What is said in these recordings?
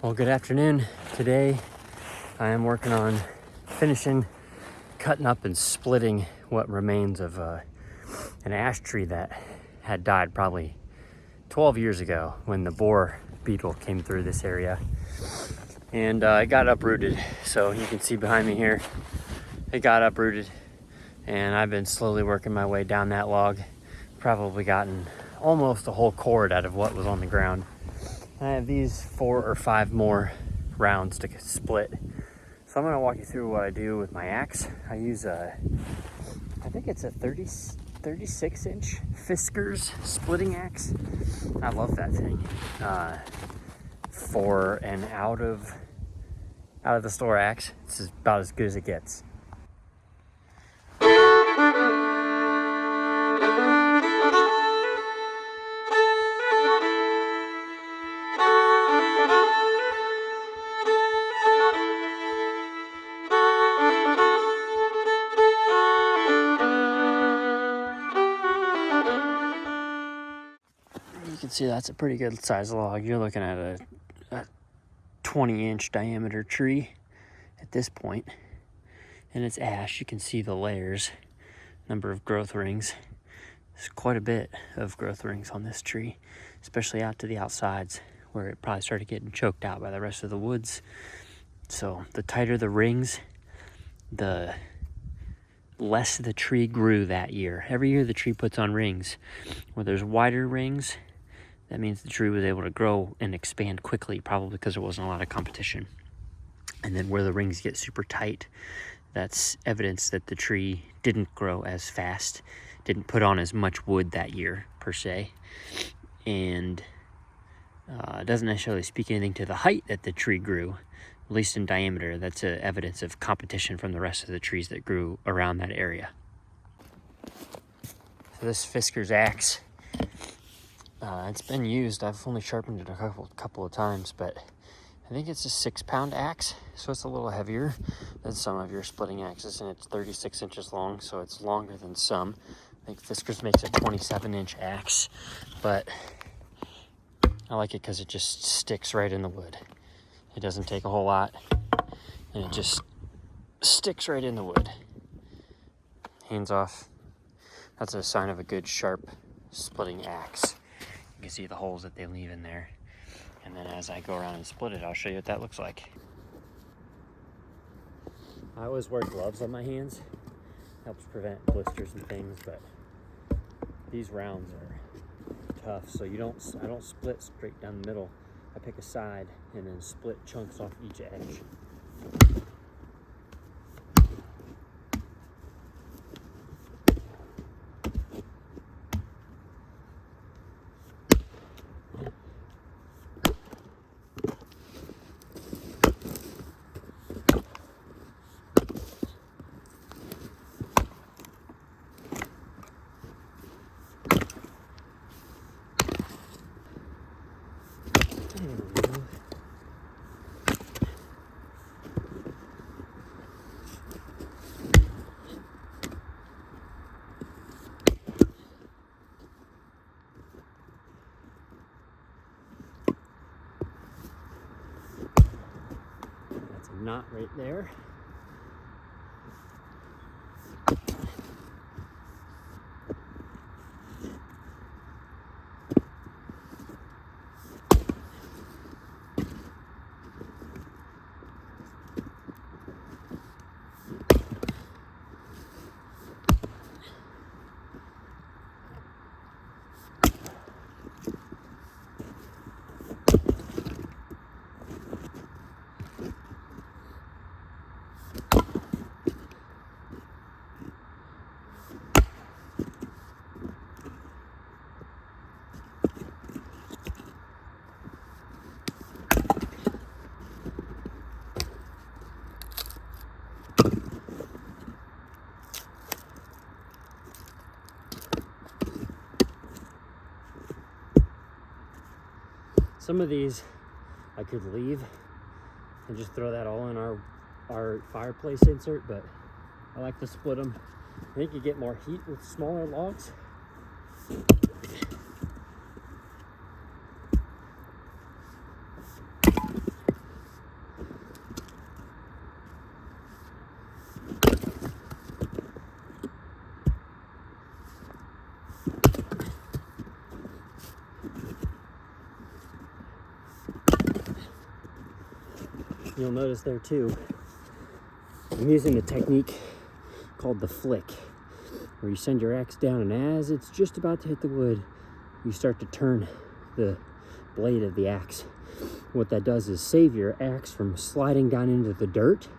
Well, good afternoon. Today I am working on finishing cutting up and splitting what remains of an ash tree that had died probably 12 years ago when the boar beetle came through this area, and it got uprooted. So you can see behind me here, it got uprooted, and I've been slowly working my way down that log. Probably gotten almost a whole cord out of what was on the ground. I have these 4 or 5 more rounds to split. So I'm gonna walk you through what I do with my axe. I use I think it's a 36 inch Fiskars splitting axe. I love that thing. For an out of the store axe, it's about as good as it gets. You can see that's a pretty good size log. You're looking at a 20-inch diameter tree at this point, and it's ash. You can see the layers, number of growth rings. There's quite a bit of growth rings on this tree, especially out to the outsides where it probably started getting choked out by the rest of the woods. So the tighter the rings, the less the tree grew that year. Every year the tree puts on rings. Where there's wider rings, that means the tree was able to grow and expand quickly, probably because there wasn't a lot of competition. And then where the rings get super tight, that's evidence that the tree didn't grow as fast, didn't put on as much wood that year, per se. And it doesn't necessarily speak anything to the height that the tree grew, at least in diameter. That's evidence of competition from the rest of the trees that grew around that area. So this Fiskars axe, it's been used. I've only sharpened it a couple of times, but I think it's a 6-pound axe, so it's a little heavier than some of your splitting axes, and it's 36 inches long, so it's longer than some. I think Fiskars makes a 27-inch axe, but I like it because it just sticks right in the wood. It doesn't take a whole lot, and it just sticks right in the wood. Hands off. That's a sign of a good, sharp splitting axe. You can see the holes that they leave in there. And then as I go around and split it, I'll show you what that looks like. I always wear gloves on my hands. Helps prevent blisters and things, but these rounds are tough. So I don't split straight down the middle. I pick a side and then split chunks off each edge. That's a knot right there. Some of these I could leave and just throw that all in our fireplace insert, but I like to split them. I think you get more heat with smaller logs. you'll notice there too, I'm using a technique called the flick, where you send your axe down, and as it's just about to hit the wood, you start to turn the blade of the axe. What that does is save your axe from sliding down into the dirt,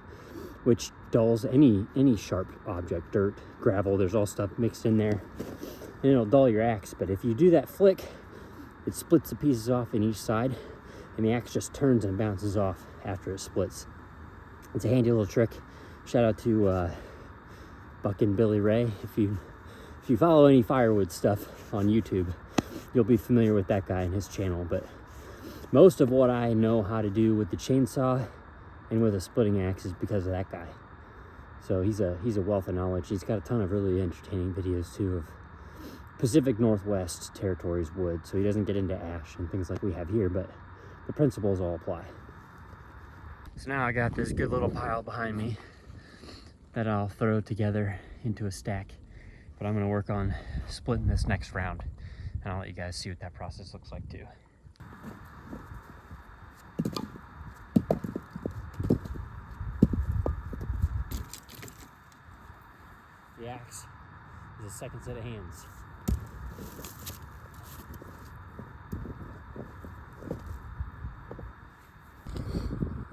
which dulls any sharp object, dirt, gravel, there's all stuff mixed in there, and it'll dull your axe. But if you do that flick, it splits the pieces off in each side, and the axe just turns and bounces off after it splits. It's a handy little trick. Shout out to Buckin Billy Ray. If you follow any Firewood stuff on YouTube, you'll be familiar with that guy and his channel. But most of what I know how to do with the chainsaw and with a splitting axe is because of that guy. So he's a wealth of knowledge. He's got a ton of really entertaining videos too of Pacific Northwest territories wood. So he doesn't get into ash and things like we have here, but the principles all apply. So now I got this good little pile behind me that I'll throw together into a stack. But I'm gonna work on splitting this next round, and I'll let you guys see what that process looks like too. The axe is a second set of hands.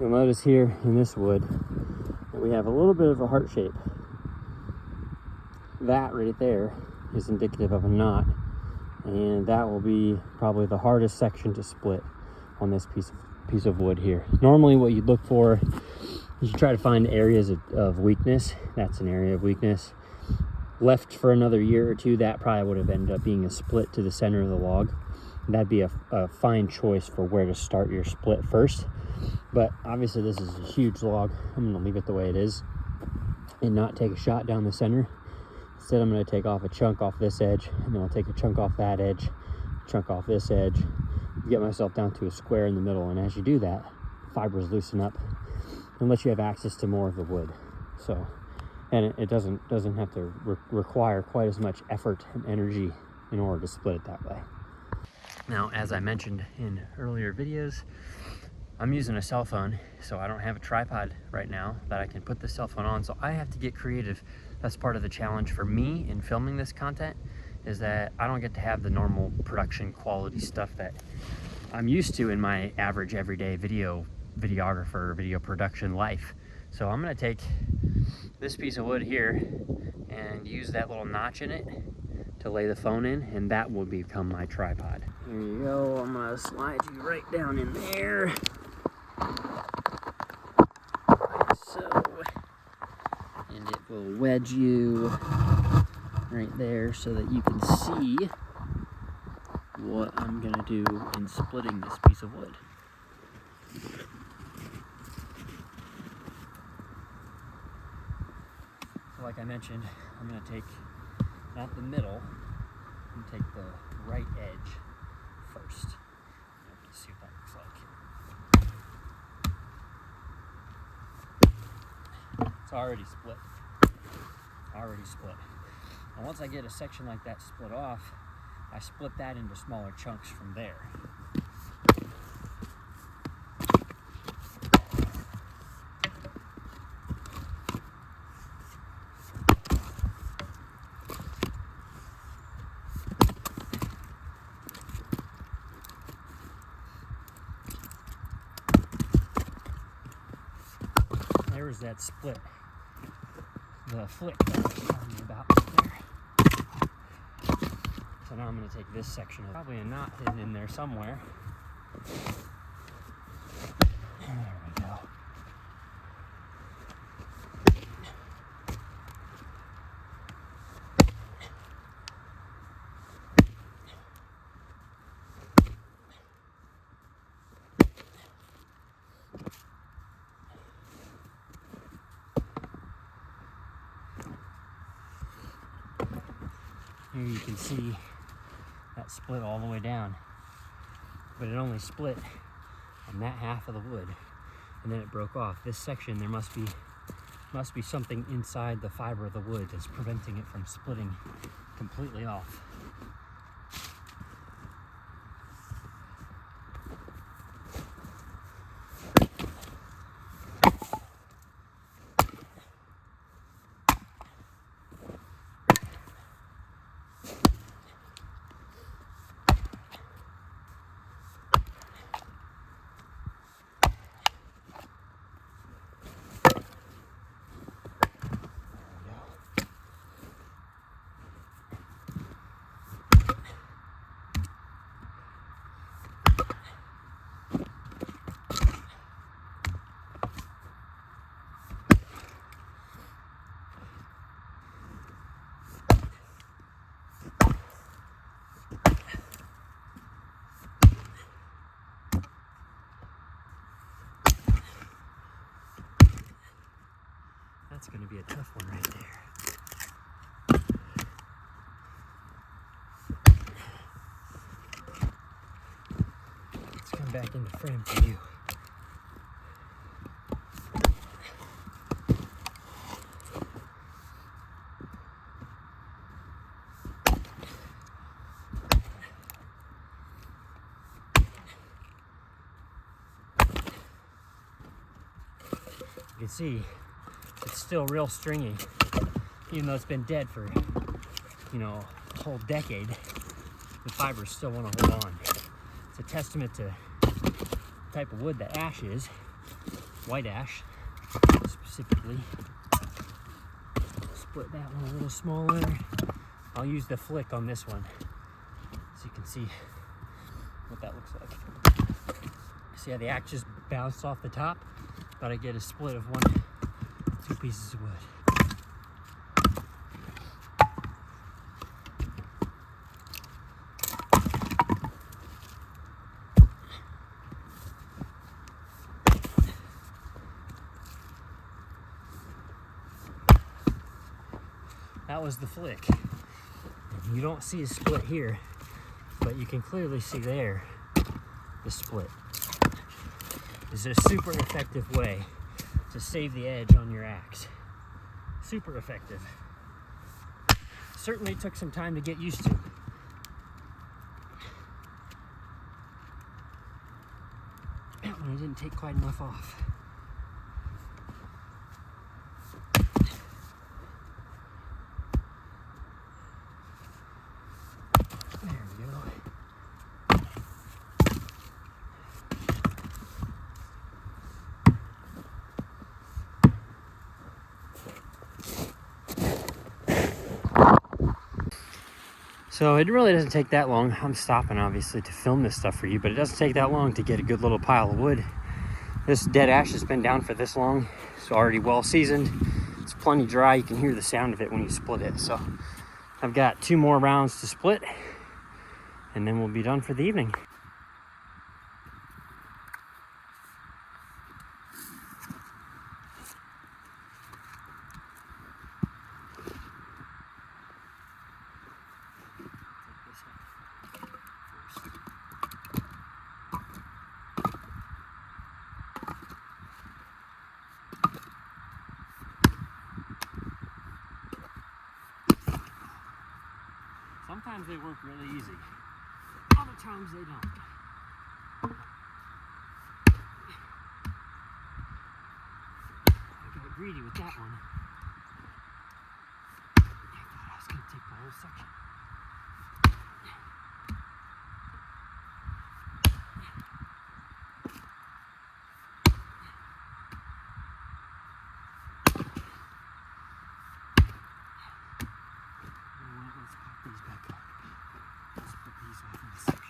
You'll notice here in this wood that we have a little bit of a heart shape. That right there is indicative of a knot, and that will be probably the hardest section to split on this piece of wood here. Normally what you'd look for is you try to find areas of weakness. That's an area of weakness. Left for another year or two, that probably would have ended up being a split to the center of the log. That'd be a fine choice for where to start your split first. But obviously this is a huge log. I'm gonna leave it the way it is and not take a shot down the center. Instead, I'm gonna take off a chunk off this edge, and then I'll take a chunk off that edge, chunk off this edge, get myself down to a square in the middle. And as you do that, fibers loosen up and let you have access to more of the wood. So, and it doesn't have to require quite as much effort and energy in order to split it that way. Now, as I mentioned in earlier videos, I'm using a cell phone, so I don't have a tripod right now that I can put the cell phone on, so I have to get creative. That's part of the challenge for me in filming this content, is that I don't get to have the normal production quality stuff that I'm used to in my average everyday videographer, video production life. So I'm gonna take this piece of wood here and use that little notch in it to lay the phone in, and that will become my tripod. Here you go, I'm gonna slide you right down in there. Like so. And it will wedge you right there so that you can see what I'm gonna do in splitting this piece of wood. So like I mentioned, I'm gonna take not the middle, I'm gonna take the right edge first. Let's see what that looks like. It's already split. And once I get a section like that split off, I split that into smaller chunks from there. There's that split, the flick that I was telling you about there. So now I'm going to take this section, probably a knot hidden in there somewhere. There we go. Here you can see that split all the way down, but it only split on that half of the wood, and then it broke off. This section, there must be something inside the fiber of the wood that's preventing it from splitting completely off. That's going to be a tough one right there. Let's come back into frame for you. You can see it's still real stringy, even though it's been dead for, you know, a whole decade. The fibers still want to hold on. It's a testament to the type of wood that ash is, white ash specifically. Split that one a little smaller. I'll use the flick on this one so you can see what that looks like. See how the axe just bounced off the top? But I get a split of 2 pieces of wood. That was the flick. You don't see a split here, but you can clearly see there the split. This is a super effective way to save the edge on your axe. Super effective. Certainly took some time to get used to. That one I didn't take quite enough off. There we go. So it really doesn't take that long. I'm stopping obviously to film this stuff for you, but it doesn't take that long to get a good little pile of wood. This dead ash has been down for this long. It's already well seasoned. It's plenty dry. You can hear the sound of it when you split it. So I've got 2 more rounds to split, and then we'll be done for the evening. Sometimes they work really easy. Other times they don't. I got greedy with that one. I thought I was going to take the whole section. Let's pop these back up. Let's put these off into sections.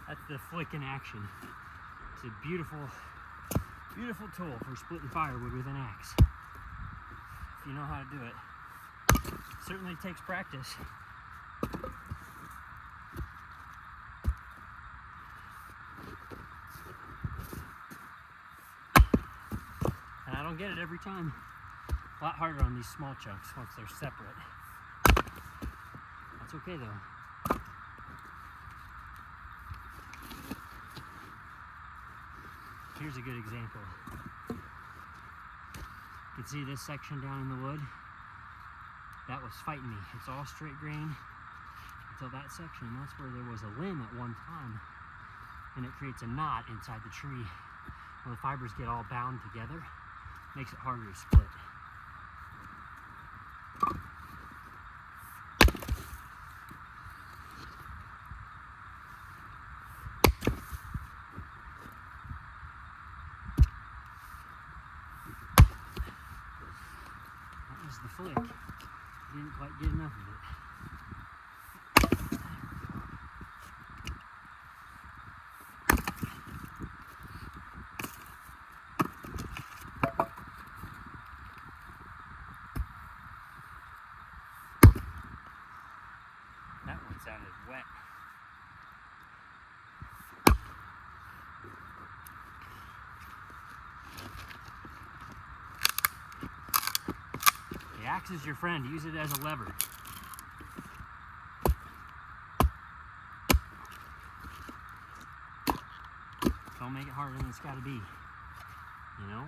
That's the flick in action. It's a beautiful, beautiful tool for splitting firewood with an axe. If you know how to do it. Certainly takes practice. And I don't get it every time. A lot harder on these small chunks once they're separate. That's okay though. Here's a good example. You can see this section down in the wood. That was fighting me. It's all straight grain until that section. That's where there was a limb at one time, and it creates a knot inside the tree. When the fibers get all bound together, it makes it harder to split. That was the flick. Didn't quite get enough of it. That one sounded wet. The axe is your friend. Use it as a lever. Don't make it harder than it's got to be, you know?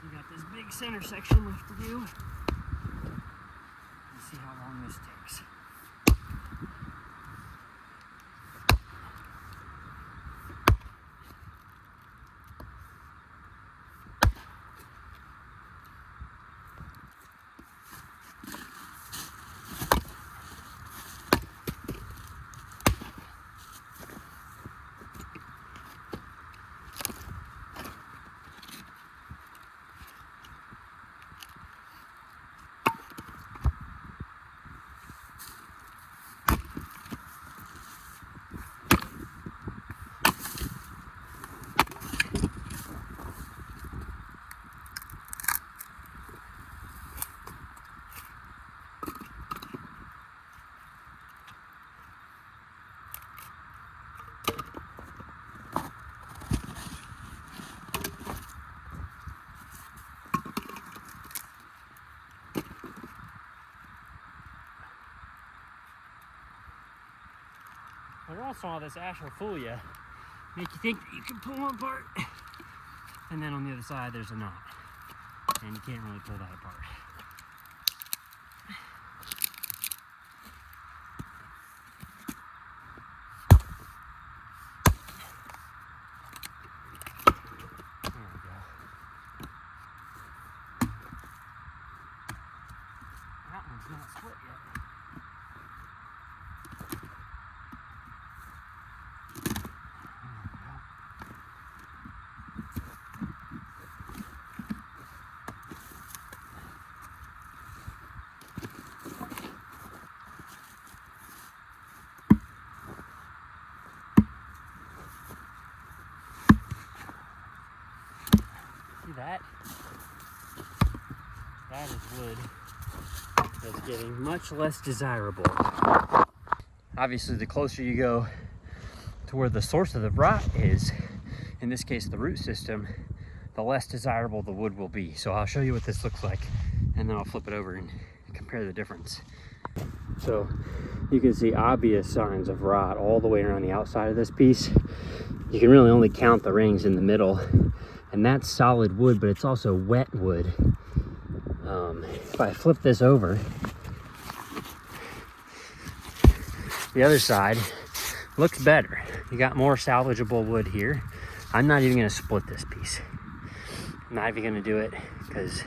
We got this big center section left to do. Let's see how long this takes. Every once in a while, this ash will fool you, make you think that you can pull one apart, and then on the other side there's a knot, and you can't really pull that apart. There we go. That one's not split yet. See that? That is wood that's getting much less desirable. Obviously, the closer you go to where the source of the rot is, in this case the root system, the less desirable the wood will be. So I'll show you what this looks like, and then I'll flip it over and compare the difference. So you can see obvious signs of rot all the way around the outside of this piece. You can really only count the rings in the middle, and that's solid wood, but it's also wet wood. If I flip this over, the other side looks better. You got more salvageable wood here. I'm not even gonna split this piece. I'm not even gonna do it, because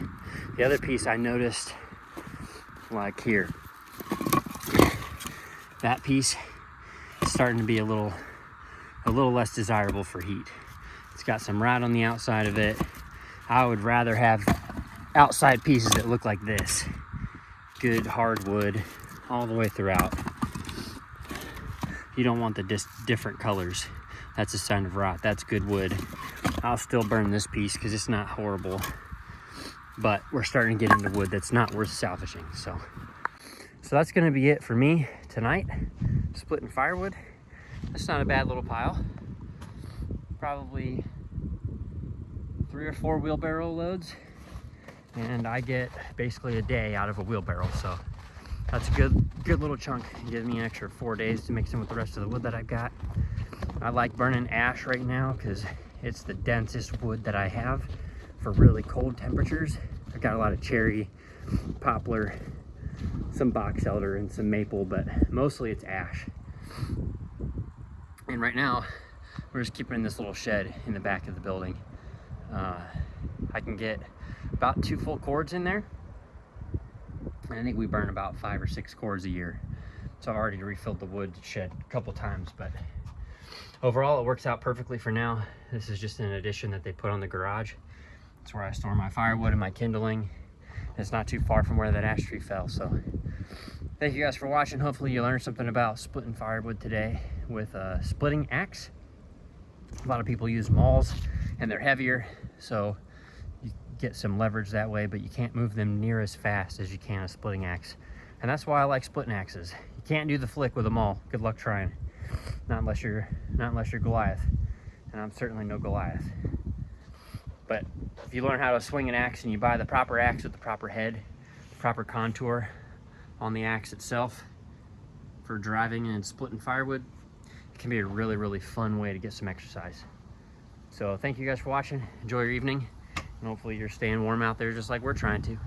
the other piece I noticed, like here, that piece is starting to be a little less desirable for heat. It's got some rot on the outside of it. I would rather have outside pieces that look like this. Good hardwood all the way throughout. You don't want the different colors that's a sign of rot. That's good wood. I'll still burn this piece because it's not horrible, but we're starting to get into wood that's not worth salvaging. So that's gonna be it for me tonight, splitting firewood. That's not a bad little pile. Probably 3 or 4 wheelbarrow loads, and I get basically a day out of a wheelbarrow. So that's a good little chunk. It gives me an extra 4 days to mix in with the rest of the wood that I've got. I like burning ash right now because it's the densest wood that I have for really cold temperatures. I've got a lot of cherry, poplar, some box elder, and some maple, but mostly it's ash. And right now, we're just keeping in this little shed in the back of the building. I can get about 2 full cords in there. And I think we burn about 5 or 6 cords a year. So I've already refilled the wood shed a couple times, but overall it works out perfectly for now. This is just an addition that they put on the garage. It's where I store my firewood and my kindling. It's not too far from where that ash tree fell. So thank you guys for watching. Hopefully you learned something about splitting firewood today with a splitting axe. A lot of people use mauls and they're heavier, so you get some leverage that way, but you can't move them near as fast as you can a splitting axe. And that's why I like splitting axes. You can't do the flick with a maul. Good luck trying. Not unless you're Goliath. And I'm certainly no Goliath. But if you learn how to swing an axe and you buy the proper axe with the proper head, proper contour on the axe itself for driving and splitting firewood, it can be a really fun way to get some exercise. So thank you guys for watching. Enjoy your evening, and hopefully you're staying warm out there just like we're trying to.